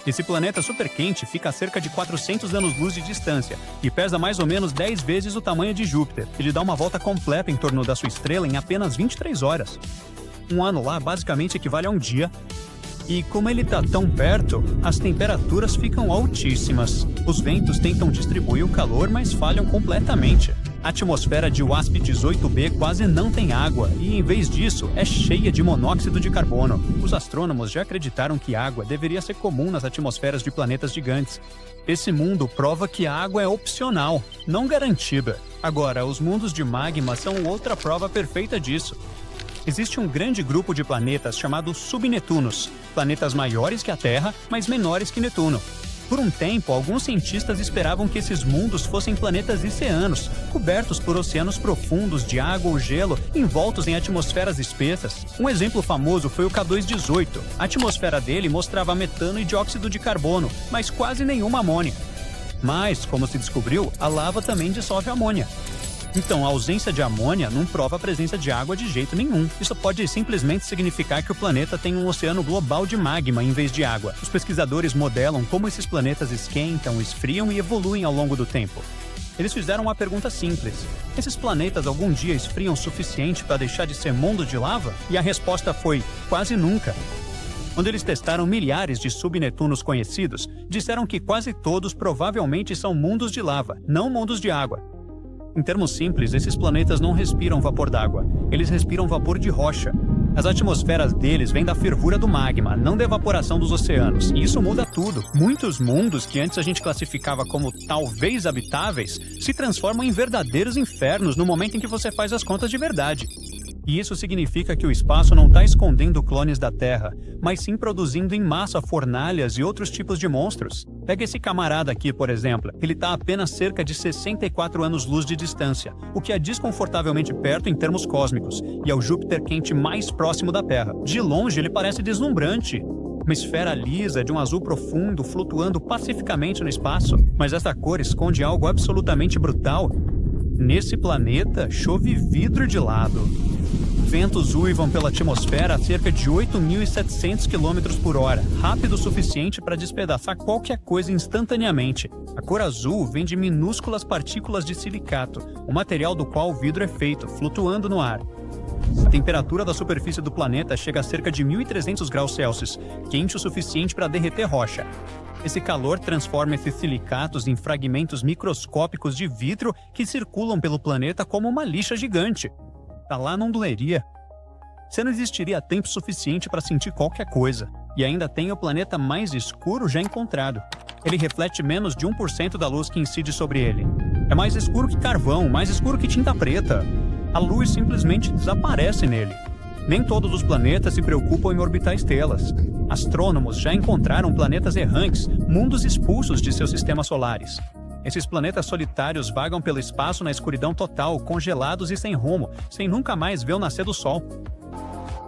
Esse planeta superquente fica a cerca de 400 anos-luz de distância e pesa mais ou menos 10 vezes o tamanho de Júpiter. Ele dá uma volta completa em torno da sua estrela em apenas 23 horas. Um ano lá basicamente equivale a um dia. E como ele está tão perto, as temperaturas ficam altíssimas. Os ventos tentam distribuir o calor, mas falham completamente. A atmosfera de WASP-18b quase não tem água e, em vez disso, é cheia de monóxido de carbono. Os astrônomos já acreditaram que água deveria ser comum nas atmosferas de planetas gigantes. Esse mundo prova que a água é opcional, não garantida. Agora, os mundos de magma são outra prova perfeita disso. Existe um grande grupo de planetas chamados subnetunos, planetas maiores que a Terra, mas menores que Netuno. Por um tempo, alguns cientistas esperavam que esses mundos fossem planetas oceanos, cobertos por oceanos profundos de água ou gelo, envoltos em atmosferas espessas. Um exemplo famoso foi o K2-18. A atmosfera dele mostrava metano e dióxido de carbono, mas quase nenhuma amônia. Mas, como se descobriu, a lava também dissolve amônia. Então, a ausência de amônia não prova a presença de água de jeito nenhum. Isso pode simplesmente significar que o planeta tem um oceano global de magma em vez de água. Os pesquisadores modelam como esses planetas esquentam, esfriam e evoluem ao longo do tempo. Eles fizeram uma pergunta simples: esses planetas algum dia esfriam o suficiente para deixar de ser mundo de lava? E a resposta foi: quase nunca. Quando eles testaram milhares de subnetunos conhecidos, disseram que quase todos provavelmente são mundos de lava, não mundos de água. Em termos simples, esses planetas não respiram vapor d'água, eles respiram vapor de rocha. As atmosferas deles vêm da fervura do magma, não da evaporação dos oceanos, e isso muda tudo. Muitos mundos que antes a gente classificava como talvez habitáveis se transformam em verdadeiros infernos no momento em que você faz as contas de verdade. E isso significa que o espaço não está escondendo clones da Terra, mas sim produzindo em massa fornalhas e outros tipos de monstros. Pega esse camarada aqui, por exemplo. Ele está a apenas cerca de 64 anos-luz de distância, o que é desconfortavelmente perto em termos cósmicos, e é o Júpiter quente mais próximo da Terra. De longe, ele parece deslumbrante. Uma esfera lisa de um azul profundo flutuando pacificamente no espaço. Mas essa cor esconde algo absolutamente brutal. Nesse planeta, chove vidro de lado. Ventos uivam pela atmosfera a cerca de 8.700 km por hora, rápido o suficiente para despedaçar qualquer coisa instantaneamente. A cor azul vem de minúsculas partículas de silicato, o material do qual o vidro é feito, flutuando no ar. A temperatura da superfície do planeta chega a cerca de 1.300 graus Celsius, quente o suficiente para derreter rocha. Esse calor transforma esses silicatos em fragmentos microscópicos de vidro que circulam pelo planeta como uma lixa gigante. Tá lá não doeria. Você não existiria tempo suficiente para sentir qualquer coisa. E ainda tem o planeta mais escuro já encontrado. Ele reflete menos de 1% da luz que incide sobre ele. É mais escuro que carvão, mais escuro que tinta preta. A luz simplesmente desaparece nele. Nem todos os planetas se preocupam em orbitar estrelas. Astrônomos já encontraram planetas errantes, mundos expulsos de seus sistemas solares. Esses planetas solitários vagam pelo espaço na escuridão total, congelados e sem rumo, sem nunca mais ver o nascer do Sol.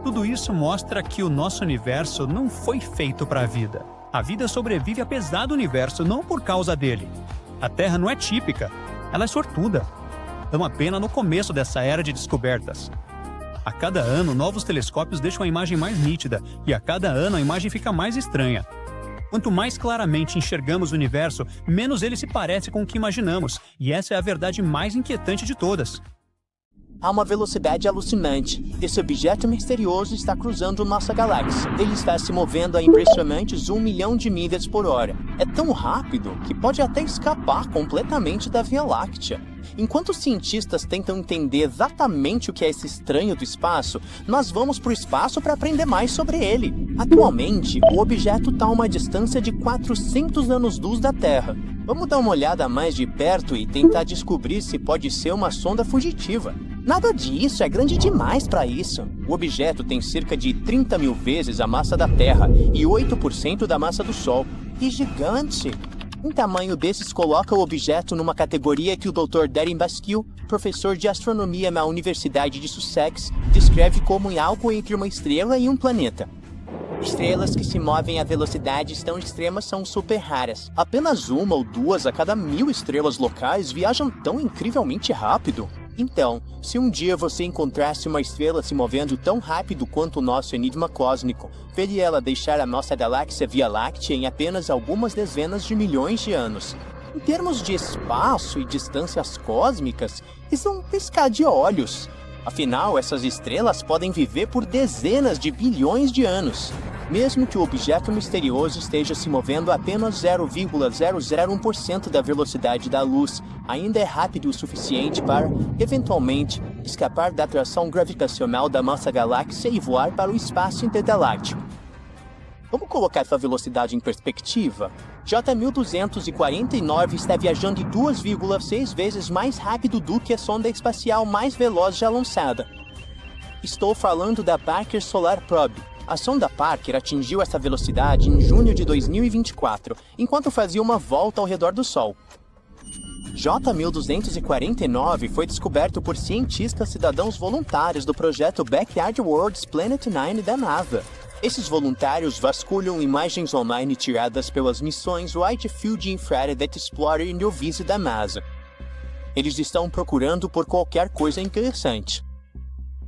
Tudo isso mostra que o nosso universo não foi feito para a vida. A vida sobrevive apesar do universo, não por causa dele. A Terra não é típica, ela é sortuda. Estamos apenas no começo dessa era de descobertas. A cada ano, novos telescópios deixam a imagem mais nítida, e a cada ano a imagem fica mais estranha. Quanto mais claramente enxergamos o universo, menos ele se parece com o que imaginamos, e essa é a verdade mais inquietante de todas. A uma velocidade alucinante, esse objeto misterioso está cruzando nossa galáxia. Ele está se movendo a impressionantes 1 milhão de milhas por hora. É tão rápido que pode até escapar completamente da Via Láctea. Enquanto os cientistas tentam entender exatamente o que é esse estranho do espaço, nós vamos para o espaço para aprender mais sobre ele. Atualmente, o objeto está a uma distância de 400 anos-luz da Terra. Vamos dar uma olhada mais de perto e tentar descobrir se pode ser uma sonda fugitiva. Nada disso, é grande demais para isso. O objeto tem cerca de 30 mil vezes a massa da Terra e 8% da massa do Sol. Que gigante! Um tamanho desses coloca o objeto numa categoria que o Dr. Darren Baskill, professor de astronomia na Universidade de Sussex, descreve como algo entre uma estrela e um planeta. Estrelas que se movem a velocidades tão extremas são super raras. Apenas 1 ou 2 a cada 1000 estrelas locais viajam tão incrivelmente rápido. Então, se um dia você encontrasse uma estrela se movendo tão rápido quanto o nosso enigma cósmico, veria ela deixar a nossa galáxia Via Láctea em apenas algumas dezenas de milhões de anos. Em termos de espaço e distâncias cósmicas, isso é um piscar de olhos. Afinal, essas estrelas podem viver por dezenas de bilhões de anos. Mesmo que o objeto misterioso esteja se movendo a apenas 0,001% da velocidade da luz, ainda é rápido o suficiente para, eventualmente, escapar da atração gravitacional da nossa galáxia e voar para o espaço intergaláctico. Vamos colocar essa velocidade em perspectiva? J1249 está viajando 2,6 vezes mais rápido do que a sonda espacial mais veloz já lançada. Estou falando da Parker Solar Probe. A sonda Parker atingiu essa velocidade em junho de 2024, enquanto fazia uma volta ao redor do Sol. J1249 foi descoberto por cientistas cidadãos voluntários do projeto Backyard Worlds Planet 9 da NASA. Esses voluntários vasculham imagens online tiradas pelas missões Wide Field Infrared Explorer e Novice da NASA. Eles estão procurando por qualquer coisa interessante.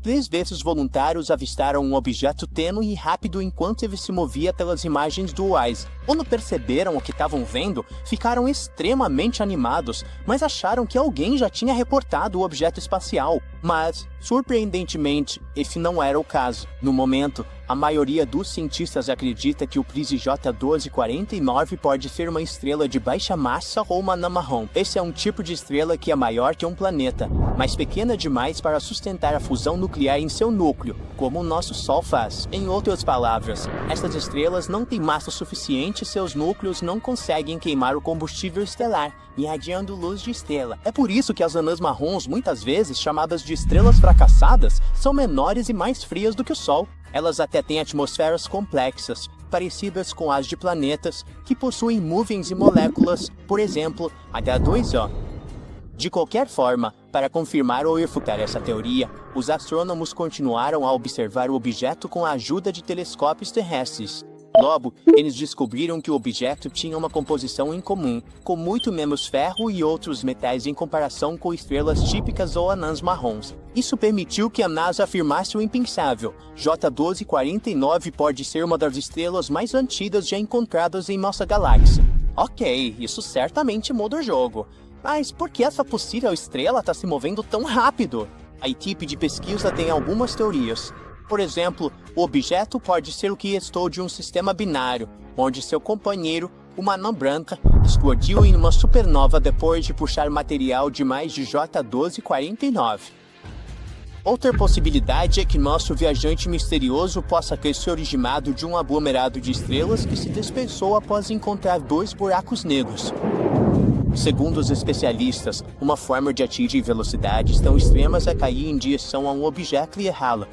3 desses voluntários avistaram um objeto tênue e rápido enquanto ele se movia pelas imagens do WISE. Quando perceberam o que estavam vendo, ficaram extremamente animados, mas acharam que alguém já tinha reportado o objeto espacial. Mas, surpreendentemente, esse não era o caso. No momento, a maioria dos cientistas acredita que o Prise J1249 pode ser uma estrela de baixa massa ou uma anã marrom. Esse é um tipo de estrela que é maior que um planeta, mas pequena demais para sustentar a fusão nuclear em seu núcleo, como o nosso Sol faz. Em outras palavras, essas estrelas não têm massa suficiente e seus núcleos não conseguem queimar o combustível estelar, irradiando luz de estrela. É por isso que as anãs marrons, muitas vezes chamadas de estrelas fracassadas, são menores e mais frias do que o Sol. Elas até têm atmosferas complexas, parecidas com as de planetas, que possuem nuvens e moléculas, por exemplo, H2O. De qualquer forma, para confirmar ou refutar essa teoria, os astrônomos continuaram a observar o objeto com a ajuda de telescópios terrestres. Logo, eles descobriram que o objeto tinha uma composição incomum, com muito menos ferro e outros metais em comparação com estrelas típicas ou anãs marrons. Isso permitiu que a NASA afirmasse o impensável: J1249 pode ser uma das estrelas mais antigas já encontradas em nossa galáxia. Ok, isso certamente muda o jogo. Mas por que essa possível estrela está se movendo tão rápido? A equipe de pesquisa tem algumas teorias. Por exemplo, o objeto pode ser o que restou de um sistema binário, onde seu companheiro, uma anã branca, explodiu em uma supernova depois de puxar material demais de J1249. Outra possibilidade é que nosso viajante misterioso possa ter se originado de um aglomerado de estrelas que se dispersou após encontrar 2 buracos negros. Segundo os especialistas, uma forma de atingir velocidades tão extremas é cair em direção a um objeto e errá-la.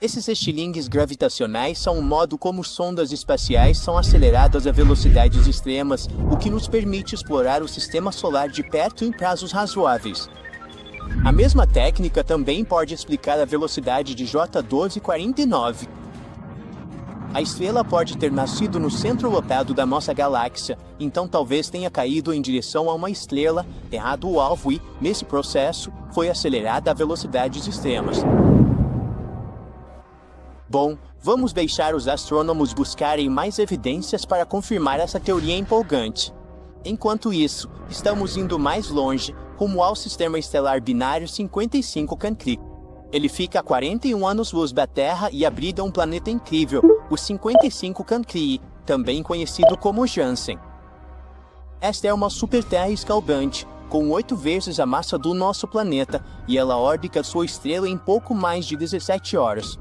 Esses estilingues gravitacionais são o modo como sondas espaciais são aceleradas a velocidades extremas, o que nos permite explorar o sistema solar de perto em prazos razoáveis. A mesma técnica também pode explicar a velocidade de J1249. A estrela pode ter nascido no centro lotado da nossa galáxia, então talvez tenha caído em direção a uma estrela, errado o alvo e, nesse processo, foi acelerada a velocidades extremas. Bom, vamos deixar os astrônomos buscarem mais evidências para confirmar essa teoria empolgante. Enquanto isso, estamos indo mais longe, rumo ao sistema estelar binário 55 Cancri. Ele fica a 41 anos-luz da Terra e abriga um planeta incrível, o 55 Cancri, também conhecido como Janssen. Esta é uma super-terra escaldante, com 8 vezes a massa do nosso planeta, e ela orbita sua estrela em pouco mais de 17 horas.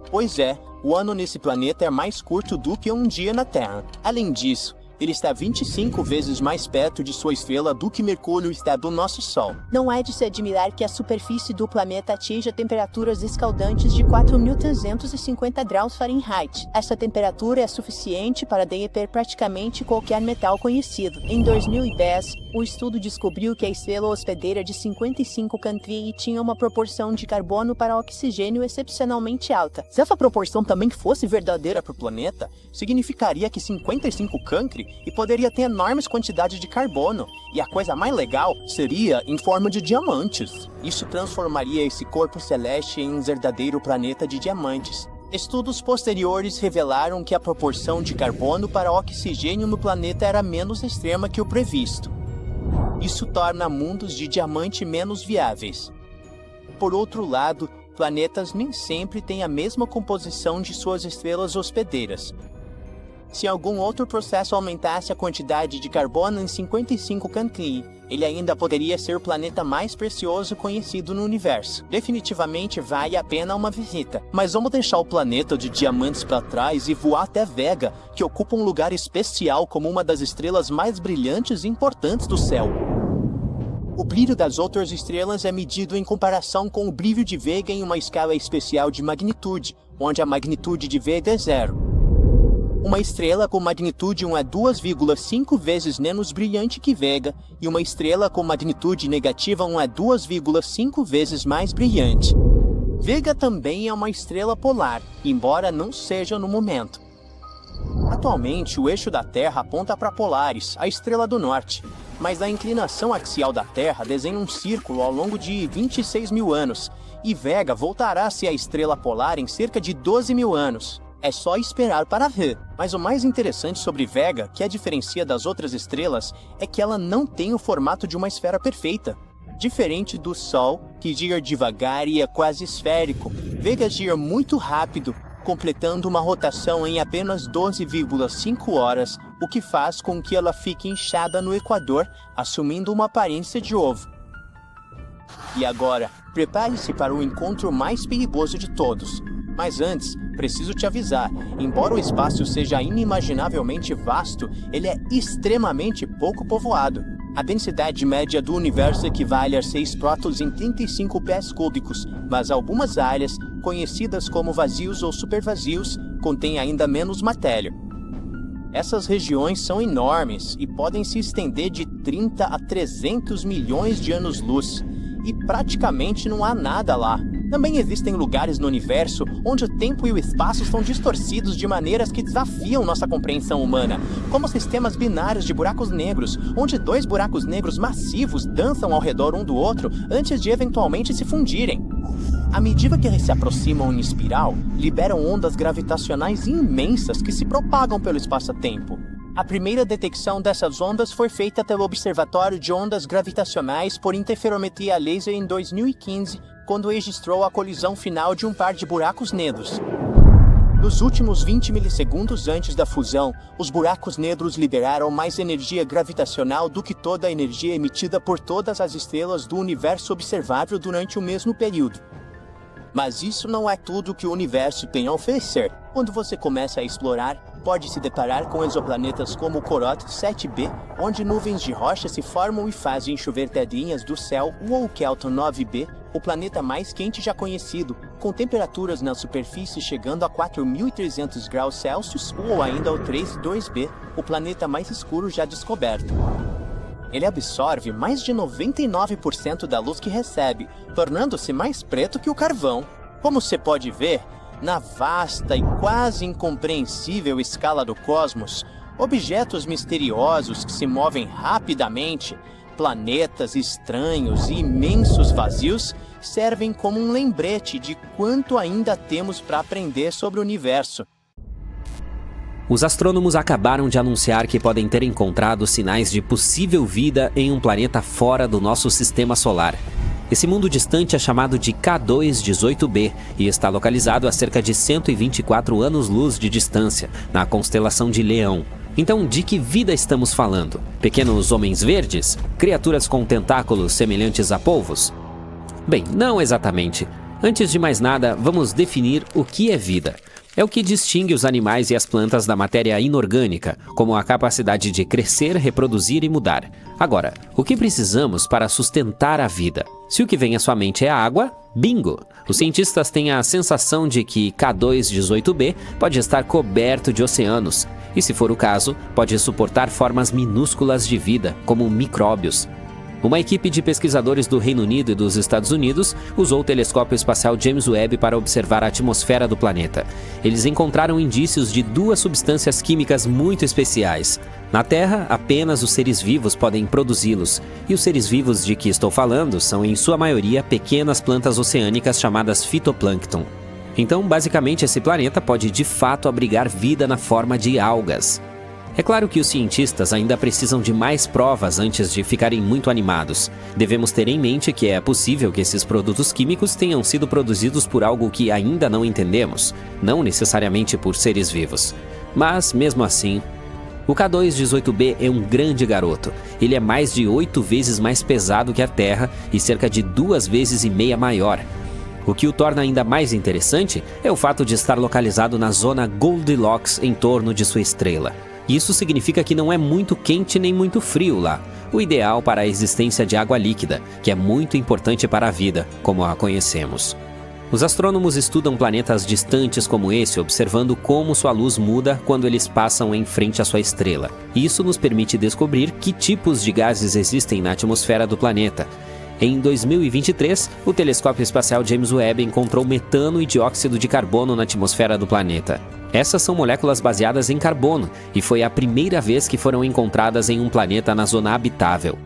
Pois é, o ano nesse planeta é mais curto do que um dia na Terra. Além disso, ele está 25 vezes mais perto de sua estrela do que Mercúrio está do nosso Sol. Não é de se admirar que a superfície do planeta atinja temperaturas escaldantes de 4.350 graus Fahrenheit. Essa temperatura é suficiente para derreter praticamente qualquer metal conhecido. Em 2010, o estudo descobriu que a estrela hospedeira de 55 Cancri tinha uma proporção de carbono para oxigênio excepcionalmente alta. Se essa proporção também fosse verdadeira para o planeta, significaria que 55 Cancri e poderia ter enormes quantidades de carbono, e a coisa mais legal seria em forma de diamantes. Isso transformaria esse corpo celeste em um verdadeiro planeta de diamantes. Estudos posteriores revelaram que a proporção de carbono para oxigênio no planeta era menos extrema que o previsto. Isso torna mundos de diamante menos viáveis. Por outro lado, planetas nem sempre têm a mesma composição de suas estrelas hospedeiras. Se algum outro processo aumentasse a quantidade de carbono em 55 Cancri, ele ainda poderia ser o planeta mais precioso conhecido no universo. Definitivamente vale a pena uma visita. Mas vamos deixar o planeta de diamantes para trás e voar até Vega, que ocupa um lugar especial como uma das estrelas mais brilhantes e importantes do céu. O brilho das outras estrelas é medido em comparação com o brilho de Vega em uma escala especial de magnitude, onde a magnitude de Vega é 0. Uma estrela com magnitude 1 é 2,5 vezes menos brilhante que Vega, e uma estrela com magnitude negativa 1 é 2,5 vezes mais brilhante. Vega também é uma estrela polar, embora não seja no momento. Atualmente, o eixo da Terra aponta para Polaris, a estrela do norte, mas a inclinação axial da Terra desenha um círculo ao longo de 26 mil anos, e Vega voltará a ser a estrela polar em cerca de 12 mil anos. É só esperar para ver. Mas o mais interessante sobre Vega, que a diferencia das outras estrelas, é que ela não tem o formato de uma esfera perfeita. Diferente do Sol, que gira devagar e é quase esférico, Vega gira muito rápido, completando uma rotação em apenas 12,5 horas, o que faz com que ela fique inchada no Equador, assumindo uma aparência de ovo. E agora, prepare-se para o encontro mais perigoso de todos. Mas antes, preciso te avisar, embora o espaço seja inimaginavelmente vasto, ele é extremamente pouco povoado. A densidade média do universo equivale a 6 prótons em 35 pés cúbicos, mas algumas áreas, conhecidas como vazios ou supervazios, contêm ainda menos matéria. Essas regiões são enormes e podem se estender de 30 a 300 milhões de anos-luz, e praticamente não há nada lá. Também existem lugares no universo onde o tempo e o espaço são distorcidos de maneiras que desafiam nossa compreensão humana, como sistemas binários de buracos negros, onde 2 buracos negros massivos dançam ao redor um do outro antes de eventualmente se fundirem. À medida que eles se aproximam em espiral, liberam ondas gravitacionais imensas que se propagam pelo espaço-tempo. A primeira detecção dessas ondas foi feita pelo Observatório de Ondas Gravitacionais por Interferometria Laser em 2015, quando registrou a colisão final de um par de buracos negros. Nos últimos 20 milissegundos antes da fusão, os buracos negros liberaram mais energia gravitacional do que toda a energia emitida por todas as estrelas do universo observável durante o mesmo período. Mas isso não é tudo que o universo tem a oferecer. Quando você começa a explorar, pode se deparar com exoplanetas como o Corot 7b, onde nuvens de rocha se formam e fazem chover pedrinhas do céu, ou o Kelton 9b, o planeta mais quente já conhecido, com temperaturas na superfície chegando a 4.300 graus Celsius ou ainda o 3.2b, o planeta mais escuro já descoberto. Ele absorve mais de 99% da luz que recebe, tornando-se mais preto que o carvão. Como você pode ver, na vasta e quase incompreensível escala do cosmos, objetos misteriosos que se movem rapidamente, planetas estranhos e imensos vazios servem como um lembrete de quanto ainda temos para aprender sobre o universo. Os astrônomos acabaram de anunciar que podem ter encontrado sinais de possível vida em um planeta fora do nosso sistema solar. Esse mundo distante é chamado de K2-18b e está localizado a cerca de 124 anos-luz de distância, na constelação de Leão. Então, de que vida estamos falando? Pequenos homens verdes? Criaturas com tentáculos semelhantes a polvos? Bem, não exatamente. Antes de mais nada, vamos definir o que é vida. É o que distingue os animais e as plantas da matéria inorgânica, como a capacidade de crescer, reproduzir e mudar. Agora, o que precisamos para sustentar a vida? Se o que vem à sua mente é a água, bingo! Os cientistas têm a sensação de que K2-18b pode estar coberto de oceanos, e se for o caso, pode suportar formas minúsculas de vida, como micróbios. Uma equipe de pesquisadores do Reino Unido e dos Estados Unidos usou o telescópio espacial James Webb para observar a atmosfera do planeta. Eles encontraram indícios de duas substâncias químicas muito especiais. Na Terra, apenas os seres vivos podem produzi-los, e os seres vivos de que estou falando são, em sua maioria, pequenas plantas oceânicas chamadas fitoplâncton. Então, basicamente, esse planeta pode de fato abrigar vida na forma de algas. É claro que os cientistas ainda precisam de mais provas antes de ficarem muito animados. Devemos ter em mente que é possível que esses produtos químicos tenham sido produzidos por algo que ainda não entendemos, não necessariamente por seres vivos. Mas, mesmo assim, o K2-18b é um grande garoto. Ele é mais de 8 vezes mais pesado que a Terra e cerca de 2,5 vezes maior. O que o torna ainda mais interessante é o fato de estar localizado na zona Goldilocks em torno de sua estrela. Isso significa que não é muito quente nem muito frio lá, o ideal para a existência de água líquida, que é muito importante para a vida, como a conhecemos. Os astrônomos estudam planetas distantes como esse, observando como sua luz muda quando eles passam em frente à sua estrela. Isso nos permite descobrir que tipos de gases existem na atmosfera do planeta. Em 2023, o telescópio espacial James Webb encontrou metano e dióxido de carbono na atmosfera do planeta. Essas são moléculas baseadas em carbono e foi a primeira vez que foram encontradas em um planeta na zona habitável.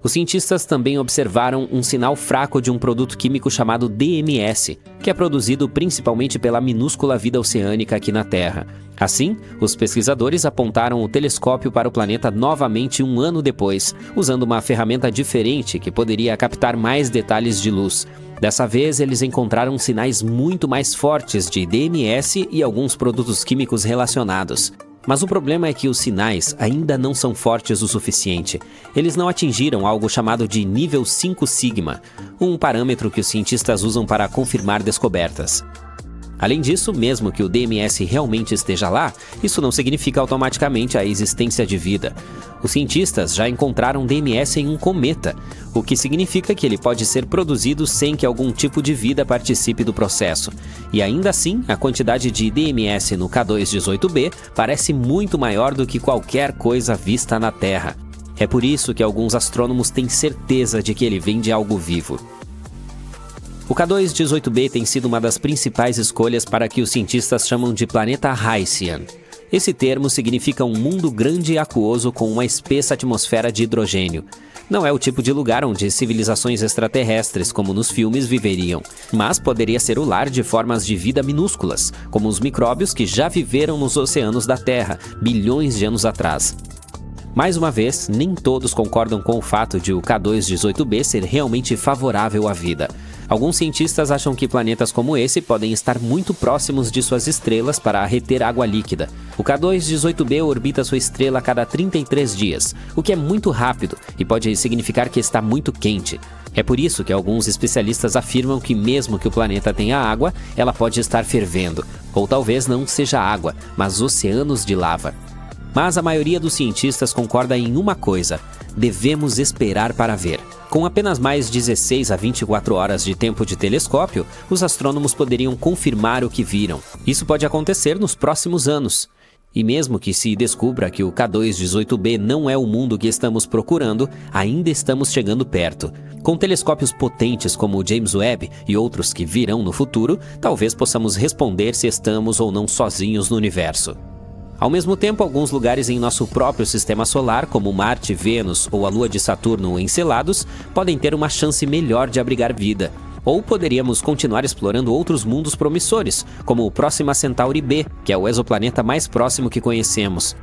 Os cientistas também observaram um sinal fraco de um produto químico chamado DMS, que é produzido principalmente pela minúscula vida oceânica aqui na Terra. Assim, os pesquisadores apontaram o telescópio para o planeta novamente 1 ano depois, usando uma ferramenta diferente que poderia captar mais detalhes de luz. Dessa vez, eles encontraram sinais muito mais fortes de DMS e alguns produtos químicos relacionados. Mas o problema é que os sinais ainda não são fortes o suficiente. Eles não atingiram algo chamado de nível 5 sigma, um parâmetro que os cientistas usam para confirmar descobertas. Além disso, mesmo que o DMS realmente esteja lá, isso não significa automaticamente a existência de vida. Os cientistas já encontraram DMS em um cometa, o que significa que ele pode ser produzido sem que algum tipo de vida participe do processo. E ainda assim, a quantidade de DMS no K2-18b parece muito maior do que qualquer coisa vista na Terra. É por isso que alguns astrônomos têm certeza de que ele vem de algo vivo. O K2-18b tem sido uma das principais escolhas para que os cientistas chamam de planeta Hycean. Esse termo significa um mundo grande e aquoso com uma espessa atmosfera de hidrogênio. Não é o tipo de lugar onde civilizações extraterrestres, como nos filmes, viveriam, mas poderia ser o lar de formas de vida minúsculas, como os micróbios que já viveram nos oceanos da Terra, bilhões de anos atrás. Mais uma vez, nem todos concordam com o fato de o K2-18b ser realmente favorável à vida. Alguns cientistas acham que planetas como esse podem estar muito próximos de suas estrelas para reter água líquida. O K2-18b orbita sua estrela a cada 33 dias, o que é muito rápido e pode significar que está muito quente. É por isso que alguns especialistas afirmam que mesmo que o planeta tenha água, ela pode estar fervendo, ou talvez não seja água, mas oceanos de lava. Mas a maioria dos cientistas concorda em uma coisa: devemos esperar para ver. Com apenas mais 16 a 24 horas de tempo de telescópio, os astrônomos poderiam confirmar o que viram. Isso pode acontecer nos próximos anos. E mesmo que se descubra que o K2-18b não é o mundo que estamos procurando, ainda estamos chegando perto. Com telescópios potentes como o James Webb e outros que virão no futuro, talvez possamos responder se estamos ou não sozinhos no universo. Ao mesmo tempo, alguns lugares em nosso próprio sistema solar, como Marte, Vênus ou a Lua de Saturno Encelados, podem ter uma chance melhor de abrigar vida. Ou poderíamos continuar explorando outros mundos promissores, como o Próxima Centauri b, que é o exoplaneta mais próximo que conhecemos.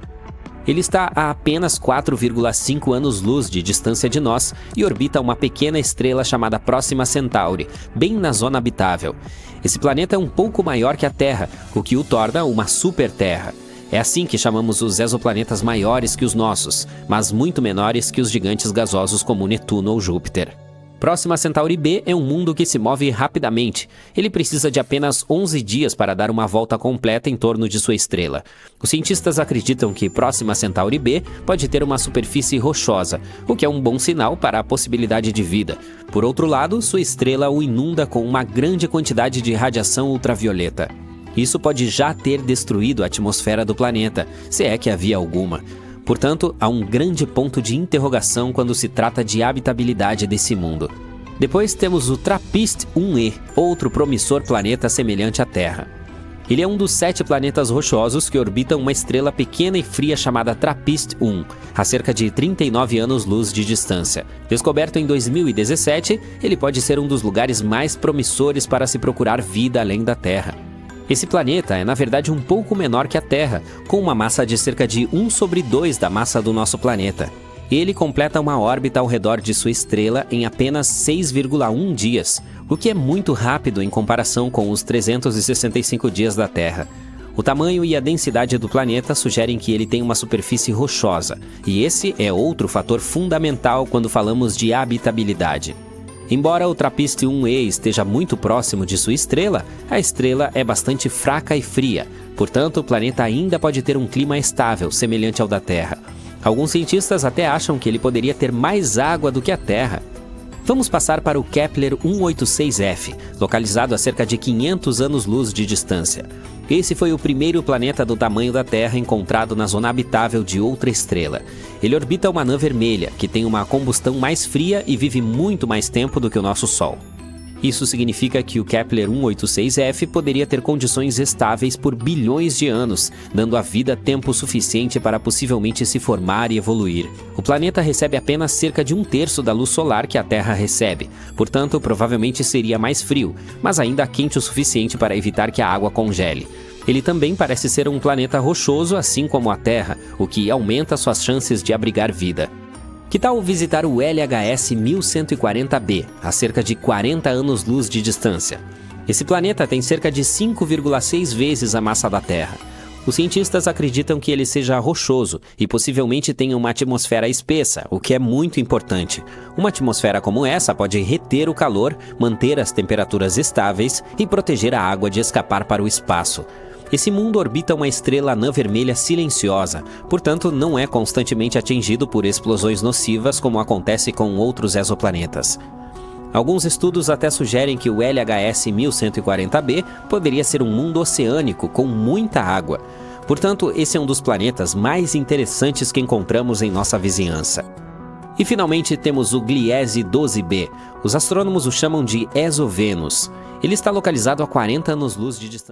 Ele está a apenas 4,5 anos-luz de distância de nós e orbita uma pequena estrela chamada Próxima Centauri, bem na zona habitável. Esse planeta é um pouco maior que a Terra, o que o torna uma super-terra. É assim que chamamos os exoplanetas maiores que os nossos, mas muito menores que os gigantes gasosos como Netuno ou Júpiter. Próxima Centauri b é um mundo que se move rapidamente. Ele precisa de apenas 11 dias para dar uma volta completa em torno de sua estrela. Os cientistas acreditam que Próxima Centauri b pode ter uma superfície rochosa, o que é um bom sinal para a possibilidade de vida. Por outro lado, sua estrela o inunda com uma grande quantidade de radiação ultravioleta. Isso pode já ter destruído a atmosfera do planeta, se é que havia alguma. Portanto, há um grande ponto de interrogação quando se trata de habitabilidade desse mundo. Depois temos o TRAPPIST-1e, outro promissor planeta semelhante à Terra. Ele é um dos 7 planetas rochosos que orbitam uma estrela pequena e fria chamada TRAPPIST-1, a cerca de 39 anos-luz de distância. Descoberto em 2017, ele pode ser um dos lugares mais promissores para se procurar vida além da Terra. Esse planeta é, na verdade, um pouco menor que a Terra, com uma massa de cerca de 1/2 da massa do nosso planeta. Ele completa uma órbita ao redor de sua estrela em apenas 6,1 dias, o que é muito rápido em comparação com os 365 dias da Terra. O tamanho e a densidade do planeta sugerem que ele tem uma superfície rochosa, e esse é outro fator fundamental quando falamos de habitabilidade. Embora o TRAPPIST-1e esteja muito próximo de sua estrela, a estrela é bastante fraca e fria, portanto o planeta ainda pode ter um clima estável, semelhante ao da Terra. Alguns cientistas até acham que ele poderia ter mais água do que a Terra. Vamos passar para o Kepler 186f, localizado a cerca de 500 anos-luz de distância. Esse foi o primeiro planeta do tamanho da Terra encontrado na zona habitável de outra estrela. Ele orbita uma anã vermelha, que tem uma combustão mais fria e vive muito mais tempo do que o nosso Sol. Isso significa que o Kepler 186f poderia ter condições estáveis por bilhões de anos, dando à vida tempo suficiente para possivelmente se formar e evoluir. O planeta recebe apenas cerca de 1/3 da luz solar que a Terra recebe, portanto, provavelmente seria mais frio, mas ainda quente o suficiente para evitar que a água congele. Ele também parece ser um planeta rochoso, assim como a Terra, o que aumenta suas chances de abrigar vida. Que tal visitar o LHS 1140b, a cerca de 40 anos-luz de distância? Esse planeta tem cerca de 5,6 vezes a massa da Terra. Os cientistas acreditam que ele seja rochoso e possivelmente tenha uma atmosfera espessa, o que é muito importante. Uma atmosfera como essa pode reter o calor, manter as temperaturas estáveis e proteger a água de escapar para o espaço. Esse mundo orbita uma estrela anã vermelha silenciosa, portanto não é constantemente atingido por explosões nocivas como acontece com outros exoplanetas. Alguns estudos até sugerem que o LHS 1140b poderia ser um mundo oceânico com muita água. Portanto, esse é um dos planetas mais interessantes que encontramos em nossa vizinhança. E finalmente temos o Gliese 12b. Os astrônomos o chamam de Exovênus. Ele está localizado a 40 anos-luz de distância.